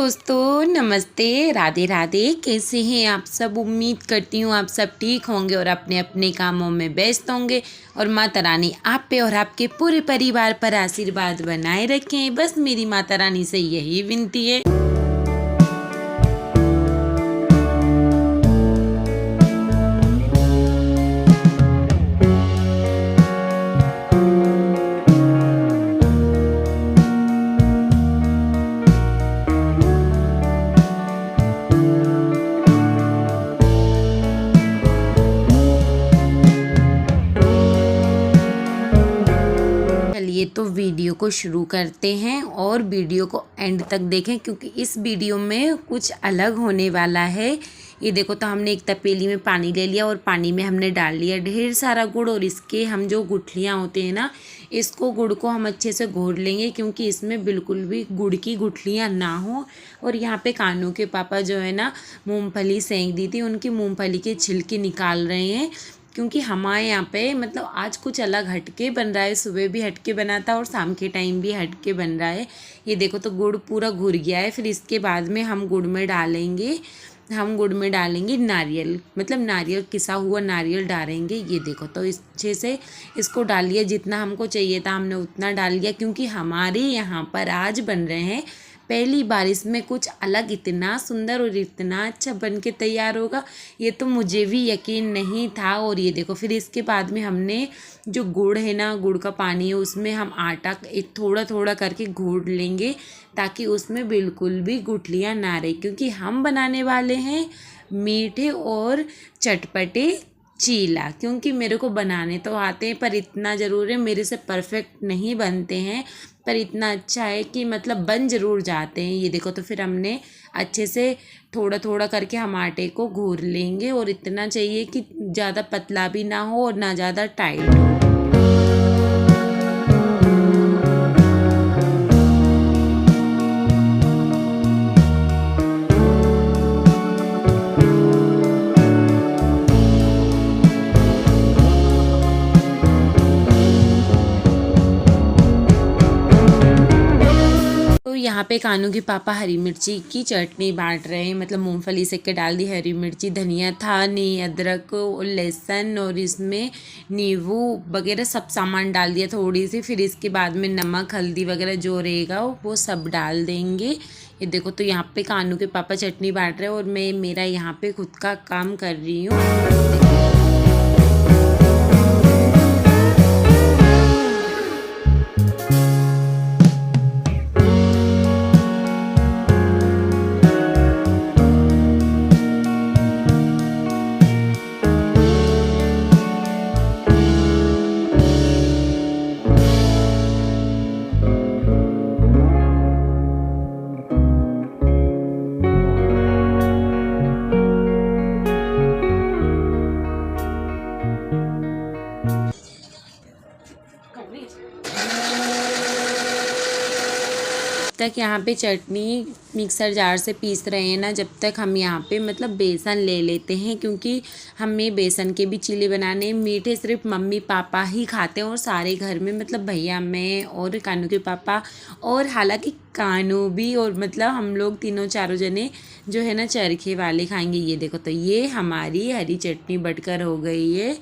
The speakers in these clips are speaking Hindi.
दोस्तों, नमस्ते, राधे राधे। कैसे हैं आप सब? उम्मीद करती हूँ आप सब ठीक होंगे और अपने अपने कामों में व्यस्त होंगे और माता रानी आप पे और आपके पूरे परिवार पर आशीर्वाद बनाए रखें। बस मेरी माता रानी से यही विनती है। चलिए तो वीडियो को शुरू करते हैं और वीडियो को एंड तक देखें क्योंकि इस वीडियो में कुछ अलग होने वाला है। ये देखो, तो हमने एक तपेली में पानी ले लिया और पानी में हमने डाल लिया ढेर सारा गुड़ और इसके हम जो गुठलियाँ होते हैं ना, इसको गुड़ को हम अच्छे से घोल लेंगे क्योंकि इसमें बिल्कुल भी गुड़ की गुठलियाँ ना हो। और यहाँ पे कानू के पापा जो है ना, मूंगफली सेंक दी थी, उनकी मूंगफली के छिलके निकाल रहे हैं क्योंकि हमारे यहाँ पे मतलब आज कुछ अलग हटके बन रहा है। सुबह भी हटके बना था और शाम के टाइम भी हटके बन रहा है। ये देखो, तो गुड़ पूरा घुल गया है। फिर इसके बाद में हम गुड़ में डालेंगे नारियल, मतलब नारियल, किसा हुआ नारियल डालेंगे। ये देखो, तो अच्छे से इसको डालिए। जितना हमको चाहिए था हमने उतना डाल लिया क्योंकि हमारे यहाँ पर आज बन रहे हैं पहली बार। इसमें कुछ अलग इतना सुंदर और इतना अच्छा बन के तैयार होगा, ये तो मुझे भी यकीन नहीं था। और ये देखो, फिर इसके बाद में हमने जो गुड़ है ना, गुड़ का पानी है, उसमें हम आटा एक थोड़ा थोड़ा करके घोट लेंगे ताकि उसमें बिल्कुल भी गुठलियाँ ना रहे क्योंकि हम बनाने वाले हैं मीठे और चटपटे चीला। क्योंकि मेरे को बनाने तो आते हैं पर इतना ज़रूर है, मेरे से परफेक्ट नहीं बनते हैं पर इतना अच्छा है कि मतलब बन ज़रूर जाते हैं। ये देखो, तो फिर हमने अच्छे से थोड़ा थोड़ा करके हम आटे को घोर लेंगे और इतना चाहिए कि ज़्यादा पतला भी ना हो और ना ज़्यादा टाइट हो। तो यहाँ पे कानू के पापा हरी मिर्ची की चटनी बांट रहे हैं, मतलब मूंगफली सेक के डाल दी, हरी मिर्ची, धनिया था नहीं, अदरक और लहसुन और इसमें नींबू वगैरह सब सामान डाल दिया थोड़ी सी। फिर इसके बाद में नमक, हल्दी वगैरह जो रहेगा वो सब डाल देंगे। ये देखो, तो यहाँ पे कानू के पापा चटनी बांट रहे हैं और मैं मेरा यहाँ पे खुद का काम कर रही हूँ। तक यहाँ पे चटनी मिक्सर जार से पीस रहे हैं ना, जब तक हम यहाँ पे मतलब बेसन ले लेते हैं क्योंकि हमें बेसन के भी चीले बनाने। मीठे सिर्फ मम्मी पापा ही खाते हैं और सारे घर में मतलब भैया, मैं और कानू के पापा और हालांकि कानू भी, और मतलब हम लोग तीनों चारों जने जो है ना चरखे वाले खाएंगे। ये देखो, तो ये हमारी हरी चटनी बटकर हो गई है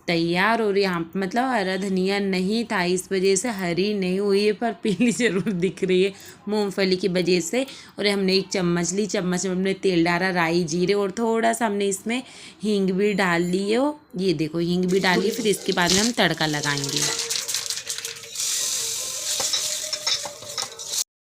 तैयार। और यहाँ मतलब हरा धनिया नहीं था, इस वजह से हरी नहीं हुई है पर पीली ज़रूर दिख रही है मूंगफली की वजह से। और हमने एक चम्मच ली, चम्मच में हमने तेल डाला, राई, जीरे और थोड़ा सा हमने इसमें हींग भी डाल ली है। ये देखो, हींग भी डाली। फिर इसके बाद में हम तड़का लगाएंगे।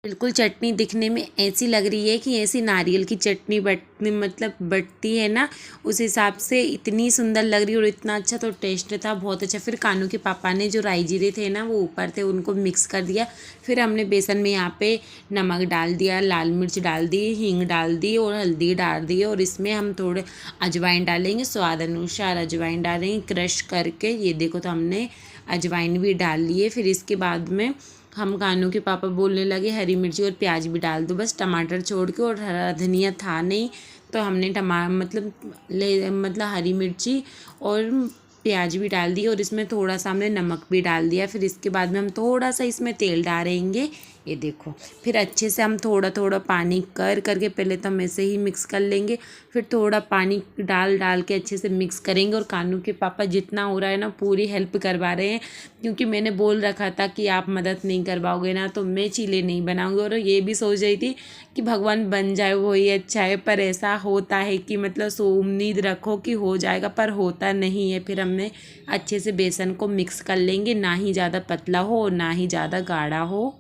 बिल्कुल चटनी दिखने में ऐसी लग रही है कि ऐसी नारियल की चटनी बटती है ना, उस हिसाब से इतनी सुंदर लग रही है और इतना अच्छा तो टेस्ट था, बहुत अच्छा। फिर कानू के पापा ने जो राई जीरे थे ना वो ऊपर थे, उनको मिक्स कर दिया। फिर हमने बेसन में यहाँ पे नमक डाल दिया, लाल मिर्च डाल दी, हींग डाल दी और हल्दी डाल दी। और इसमें हम थोड़े अजवाइन डालेंगे, स्वाद अनुसार अजवाइन डालेंगे क्रश करके। ये देखो, तो हमने अजवाइन भी डाल लिए। फिर इसके बाद में हम कानू के पापा बोलने लगे हरी मिर्ची और प्याज भी डाल दो, बस टमाटर छोड़ के। और हरा धनिया था नहीं तो हमने मतलब हरी मिर्ची और प्याज भी डाल दी और इसमें थोड़ा सा हमने नमक भी डाल दिया। फिर इसके बाद में हम थोड़ा सा इसमें तेल डालेंगे। ये देखो। फिर अच्छे से हम थोड़ा थोड़ा पानी करके पहले तो हम ऐसे ही मिक्स कर लेंगे, फिर थोड़ा पानी डाल के अच्छे से मिक्स करेंगे। और कानू के पापा जितना हो रहा है ना पूरी हेल्प करवा रहे हैं, क्योंकि मैंने बोल रखा था कि आप मदद नहीं करवाओगे ना तो मैं चीले नहीं बनाऊंगी। और ये भी सोच रही थी कि भगवान बन जाए वही अच्छा है, पर ऐसा होता है कि मतलब सो उम्मीद रखो कि हो जाएगा पर होता नहीं है। फिर हमने अच्छे से बेसन को मिक्स कर लेंगे, ना ही ज़्यादा पतला हो और ना ही ज़्यादा गाढ़ा हो।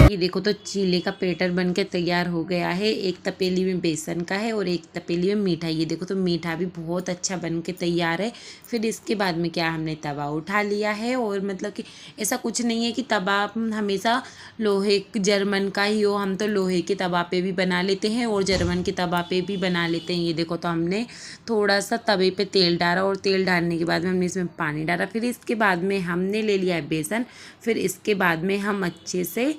ये देखो तो चीले का पेटर बन के तैयार हो गया है। एक तपेली में बेसन का है और एक तपेली में मीठा। ये देखो तो मीठा भी बहुत अच्छा बन के तैयार है। फिर इसके बाद में क्या हमने तवा उठा लिया है, और मतलब कि ऐसा कुछ नहीं है कि तवा हमेशा लोहे जर्मन का ही हो, हम तो लोहे के तवा पे भी बना लेते हैं और जर्मन के तवा पे भी बना लेते हैं। ये देखो तो हमने थोड़ा सा तवे पे तेल डाला और तेल डालने के बाद में हमने इसमें पानी डाला। फिर इसके बाद में हमने ले लिया है बेसन। फिर इसके बाद में हम अच्छे से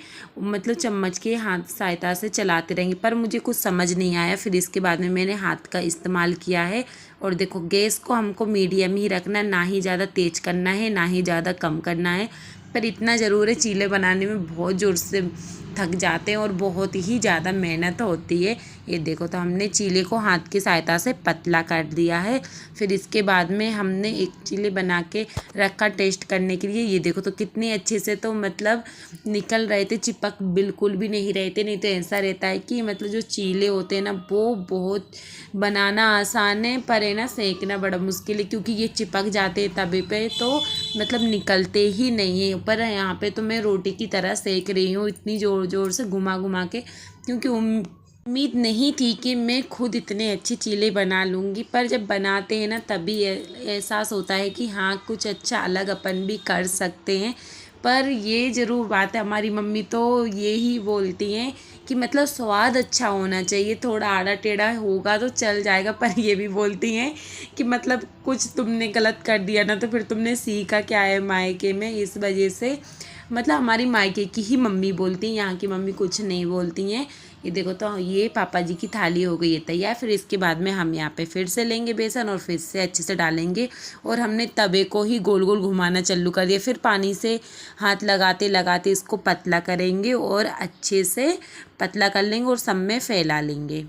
मतलब चम्मच के हाथ सहायता से चलाते रहेंगे, पर मुझे कुछ समझ नहीं आया। फिर इसके बाद में मैंने हाथ का इस्तेमाल किया है। और देखो गैस को हमको मीडियम ही रखना, ना ही ज़्यादा तेज़ करना है ना ही ज़्यादा कम करना है। पर इतना ज़रूर है चीले बनाने में बहुत ज़ोर से थक जाते हैं और बहुत ही ज़्यादा मेहनत होती है। ये देखो तो हमने चीले को हाथ की सहायता से पतला कर दिया है। फिर इसके बाद में हमने एक चीले बना के रखा टेस्ट करने के लिए। ये देखो तो कितने अच्छे से तो मतलब निकल रहे थे, चिपक बिल्कुल भी नहीं रहे थे। नहीं तो ऐसा रहता है कि मतलब जो चीले होते हैं ना वो बहुत बनाना आसान है, पर है ना सेकना बड़ा मुश्किल है, क्योंकि ये चिपक जाते हैं तवे पे तो मतलब निकलते ही नहीं है। पर यहाँ पे तो मैं रोटी की तरह सेक रही हूँ इतनी ज़ोर ज़ोर से घुमा घुमा के, क्योंकि उम्मीद नहीं थी कि मैं खुद इतने अच्छे चीले बना लूँगी। पर जब बनाते हैं ना तभी एहसास होता है कि हाँ कुछ अच्छा अलग अपन भी कर सकते हैं। पर ये ज़रूर बात है, हमारी मम्मी तो ये ही बोलती हैं कि मतलब स्वाद अच्छा होना चाहिए, थोड़ा आड़ा टेढ़ा होगा तो चल जाएगा। पर ये भी बोलती हैं कि मतलब कुछ तुमने गलत कर दिया ना तो फिर तुमने सीखा क्या है मायके में। इस वजह से मतलब हमारी मायके की ही मम्मी बोलती हैं, यहाँ की मम्मी कुछ नहीं बोलती हैं। ये देखो तो ये पापा जी की थाली हो गई है तैयार। फिर इसके बाद में हम यहाँ पे फिर से लेंगे बेसन और फिर से अच्छे से डालेंगे। और हमने तवे को ही गोल गोल घुमाना चालू कर दिया। फिर पानी से हाथ लगाते लगाते इसको पतला करेंगे और अच्छे से पतला कर लेंगे और सब में फैला लेंगे।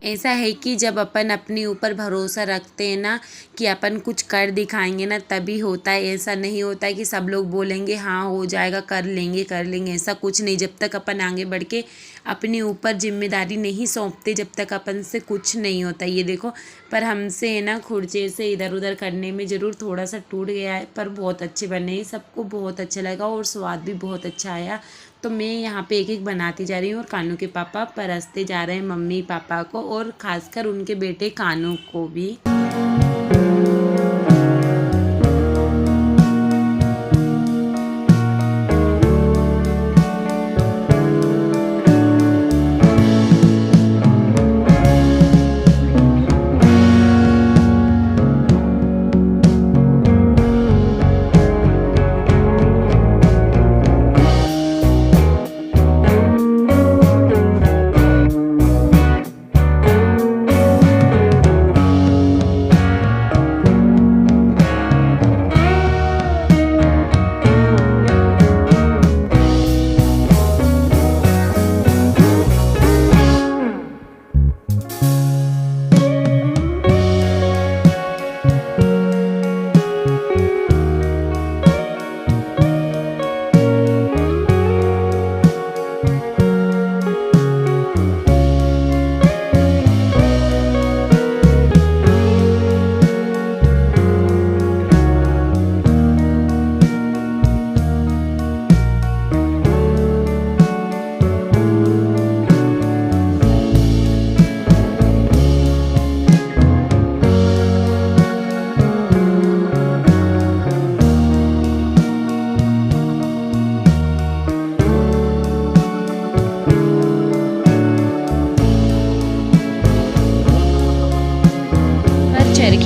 ऐसा है कि जब अपन अपने ऊपर भरोसा रखते हैं ना कि अपन कुछ कर दिखाएंगे ना तभी होता है। ऐसा नहीं होता है कि सब लोग बोलेंगे हाँ हो जाएगा कर लेंगे, ऐसा कुछ नहीं। जब तक अपन आगे बढ़ के अपने ऊपर जिम्मेदारी नहीं सौंपते जब तक अपन से कुछ नहीं होता। ये देखो पर हमसे है ना खुरचे से इधर उधर करने में ज़रूर थोड़ा सा टूट गया है, पर बहुत अच्छे बने, सबको बहुत अच्छा लगा और स्वाद भी बहुत अच्छा आया। तो मैं यहाँ पे एक एक बनाती जा रही हूँ और कानू के पापा परसते जा रहे हैं मम्मी पापा को और खासकर उनके बेटे कानू को भी।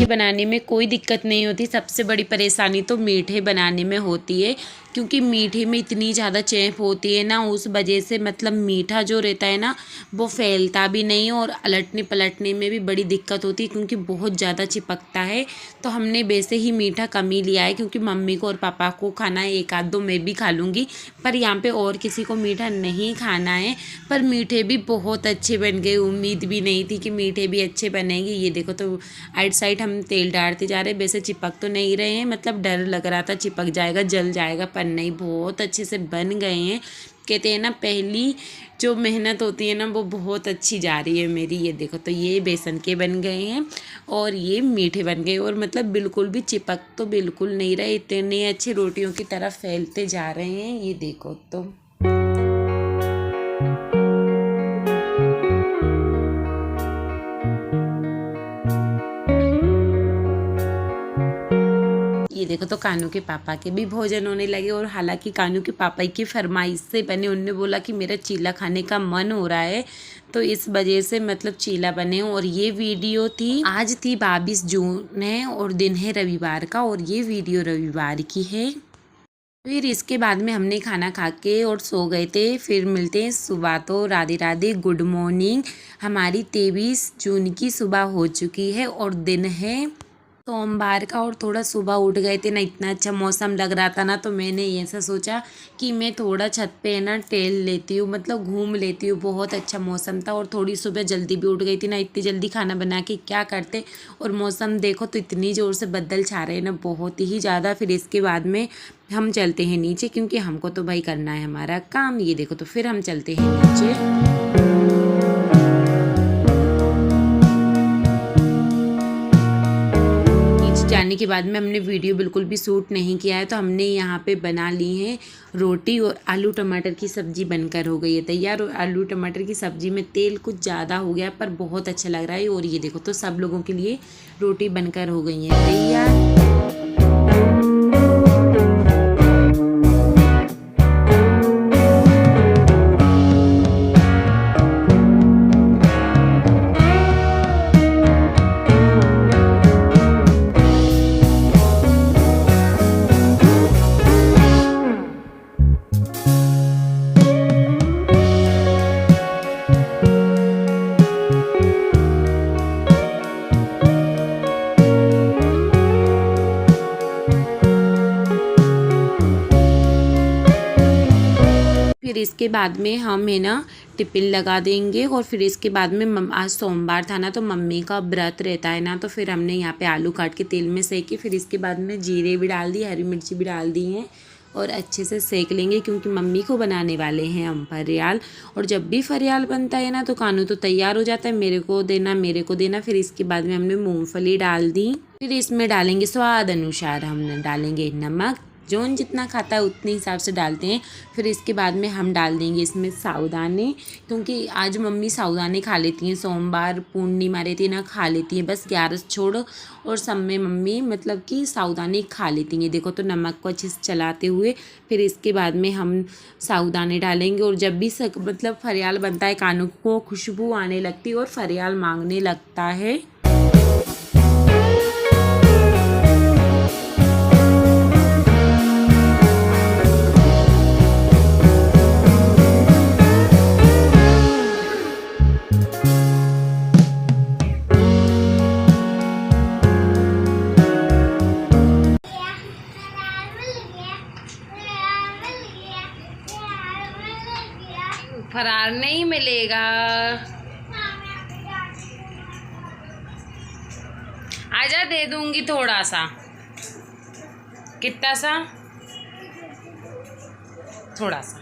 बनाने में कोई दिक्कत नहीं होती, सबसे बड़ी परेशानी तो मीठे बनाने में होती है, क्योंकि मीठे में इतनी ज़्यादा चेप होती है ना, उस वजह से मतलब मीठा जो रहता है ना वो फैलता भी नहीं और पलटने पलटने में भी बड़ी दिक्कत होती है, क्योंकि बहुत ज़्यादा चिपकता है। तो हमने वैसे ही मीठा कम ही लिया है, क्योंकि मम्मी को और पापा को खाना है, एक आध दो मैं भी खा लूँगी, पर यहाँ पे और किसी को मीठा नहीं खाना है। पर मीठे भी बहुत अच्छे बन गए, उम्मीद भी नहीं थी कि मीठे भी अच्छे बनेंगे। ये देखो तो आइट साइड हम तेल डालते जा रहे हैं, वैसे चिपक तो नहीं रहे हैं, मतलब डर लग रहा था चिपक जाएगा जल जाएगा, पर नहीं, बहुत अच्छे से बन गए हैं। कहते हैं ना पहली जो मेहनत होती है ना वो बहुत अच्छी जा रही है मेरी। ये देखो तो ये बेसन के बन गए हैं और ये मीठे बन गए, और मतलब बिल्कुल भी चिपक तो बिल्कुल नहीं रहे, इतने अच्छे रोटियों की तरह फैलते जा रहे हैं। ये देखो तो ये देखो तो कानू के पापा के भी भोजन होने लगे, और हालांकि कानू के पापा की फरमाइश से बने, उन्होंने बोला कि मेरा चीला खाने का मन हो रहा है, तो इस वजह से मतलब चीला बने। और ये वीडियो थी, आज थी 22 जून है और दिन है रविवार का, और ये वीडियो रविवार की है। फिर इसके बाद में हमने खाना खा के और सो गए थे। फिर मिलते हैं सुबह। तो राधे राधे, गुड मॉर्निंग। हमारी 23 जून की सुबह हो चुकी है और दिन है सोमवार का, और थोड़ा सुबह उठ गए थे ना, इतना अच्छा मौसम लग रहा था ना, तो मैंने ऐसा सोचा कि मैं थोड़ा छत पे ना टहल लेती हूँ, मतलब घूम लेती हूँ। बहुत अच्छा मौसम था और थोड़ी सुबह जल्दी भी उठ गई थी ना, इतनी जल्दी खाना बना के क्या करते। और मौसम देखो तो इतनी ज़ोर से बादल छा रहे हैं ना, बहुत ही ज़्यादा। फिर इसके बाद में हम चलते हैं नीचे, क्योंकि हमको तो भाई करना है हमारा काम। ये देखो तो फिर हम चलते हैं नीचे। जाने के बाद में हमने वीडियो बिल्कुल भी शूट नहीं किया है, तो हमने यहाँ पे बना ली है रोटी, और आलू टमाटर की सब्ज़ी बनकर हो गई है तैयार। और आलू टमाटर की सब्ज़ी में तेल कुछ ज़्यादा हो गया, पर बहुत अच्छा लग रहा है। और ये देखो तो सब लोगों के लिए रोटी बनकर हो गई है तैयार। फिर इसके बाद में हम है ना टिफिन लगा देंगे, और फिर इसके बाद में आज सोमवार था ना, तो मम्मी का व्रत रहता है ना, तो फिर हमने यहाँ पे आलू काट के तेल में सेके, फिर इसके बाद में जीरे भी डाल दी, हरी मिर्ची भी डाल दी हैं, और अच्छे से सेक लेंगे, क्योंकि मम्मी को बनाने वाले हैं हम फरियाल। और जब भी फरियाल बनता है ना तो कानू तो तैयार हो जाता है, मेरे को देना मेरे को देना। फिर इसके बाद में हमने मूँगफली डाल दी, फिर इसमें डालेंगे स्वाद अनुसार, हमने डालेंगे नमक, जौन जितना खाता है उतने हिसाब से डालते हैं। फिर इसके बाद में हम डाल देंगे इसमें साबूदाने, क्योंकि आज मम्मी साबूदाने खा लेती हैं, सोमवार पूर्णिमा रहती है ना, खा लेती हैं बस, 11 छोड़ और सब में मम्मी मतलब कि साबूदाने खा लेती हैं। देखो तो नमक को अच्छे से चलाते हुए फिर इसके बाद में हम साबूदाने डालेंगे। और जब भी मतलब फरियाल बनता है, कानू को खुशबू आने लगती है और फरियाल मांगने लगता है। फरार नहीं मिलेगा, आजा दे दूंगी थोड़ा सा। कितना सा? थोड़ा सा।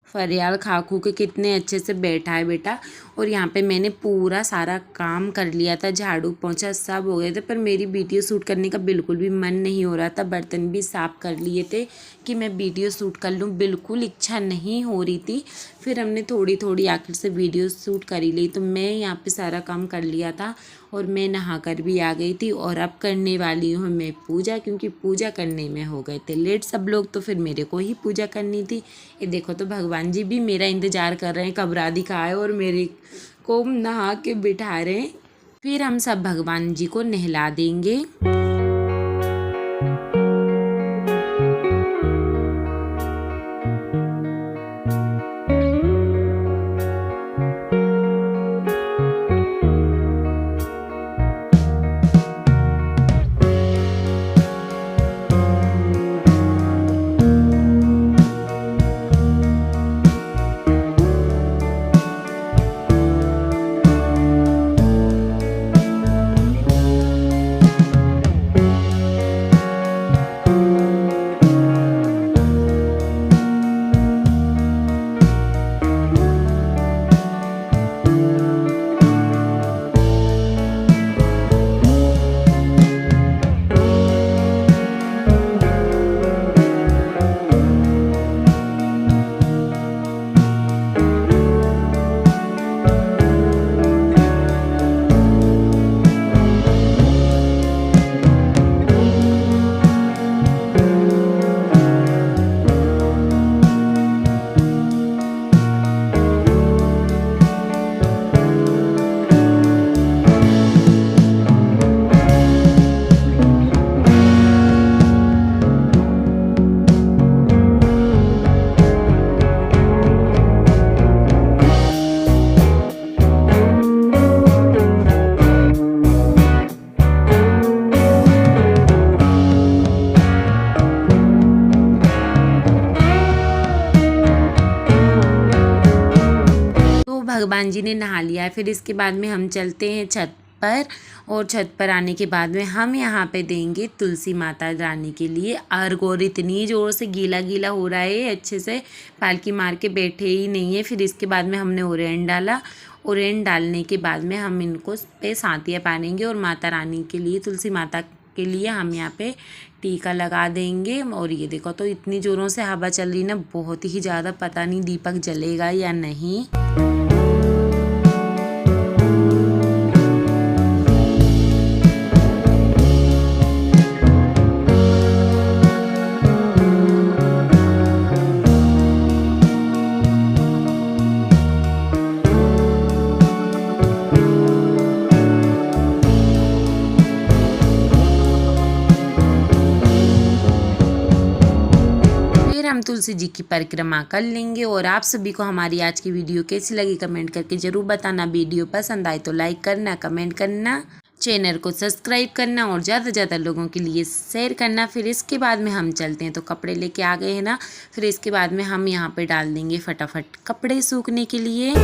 फरियाल खा खू के कितने अच्छे से बैठा है बेटा। और यहाँ पे मैंने पूरा सारा काम कर लिया था, झाड़ू पोंछा सब हो गए थे, पर मेरी वीडियो शूट करने का बिल्कुल भी मन नहीं हो रहा था। बर्तन भी साफ़ कर लिए थे कि मैं वीडियो शूट कर लूँ, बिल्कुल इच्छा नहीं हो रही थी। फिर हमने थोड़ी थोड़ी आखिर से वीडियो शूट कर ही ली, तो मैं यहाँ पे सारा काम कर लिया था। और मैं नहा कर भी आ गई थी और अब करने वाली हूँ मैं पूजा, क्योंकि पूजा करने में हो गए थे लेट सब लोग, तो फिर मेरे को ही पूजा करनी थी। ये देखो तो भगवान जी भी मेरा इंतज़ार कर रहे हैं कब राधिका आए और मेरे को नहा के बिठा रहे हैं। फिर हम सब भगवान जी को नहला देंगे। भगवान जी ने नहा लिया है। फिर इसके बाद में हम चलते हैं छत पर, और छत पर आने के बाद में हम यहाँ पे देंगे तुलसी माता रानी के लिए अर्घ। और इतनी ज़ोर से गीला गीला हो रहा है, अच्छे से पालकी मार के बैठे ही नहीं है। फिर इसके बाद में हमने ओरेन डाला। ओरेन डालने के बाद में हम इनको पे सांतियाँ पानेंगे और माता रानी के लिए, तुलसी माता के लिए हम यहाँ पे टीका लगा देंगे। और ये देखो तो इतनी ज़ोरों से हवा चल रही ना, बहुत ही ज़्यादा, पता नहीं दीपक जलेगा या नहीं। हम तुलसी जी की परिक्रमा कर लेंगे। और आप सभी को हमारी आज की वीडियो कैसी लगी कमेंट करके ज़रूर बताना। वीडियो पसंद आए तो लाइक करना, कमेंट करना, चैनल को सब्सक्राइब करना और ज़्यादा से ज़्यादा लोगों के लिए शेयर करना। फिर इसके बाद में हम चलते हैं, तो कपड़े लेके आ गए हैं ना। फिर इसके बाद में हम यहाँ पे डाल देंगे फटाफट कपड़े सूखने के लिए।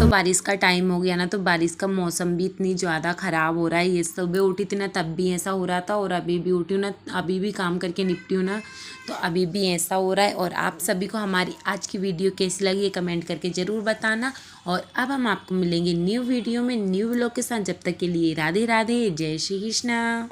बारिश का टाइम हो गया ना, तो बारिश का मौसम भी इतनी ज़्यादा ख़राब हो रहा है। ये सुबह उठी थी ना, तब भी ऐसा हो रहा था, और अभी भी उठी हूँ ना, अभी भी काम करके निपटी हूँ ना, तो अभी भी ऐसा हो रहा है। और आप सभी को हमारी आज की वीडियो कैसी लगी ये कमेंट करके ज़रूर बताना। और अब हम आपको मिलेंगे न्यू वीडियो में न्यू व्लॉग के साथ। जब तक के लिए राधे राधे, जय श्री कृष्णा।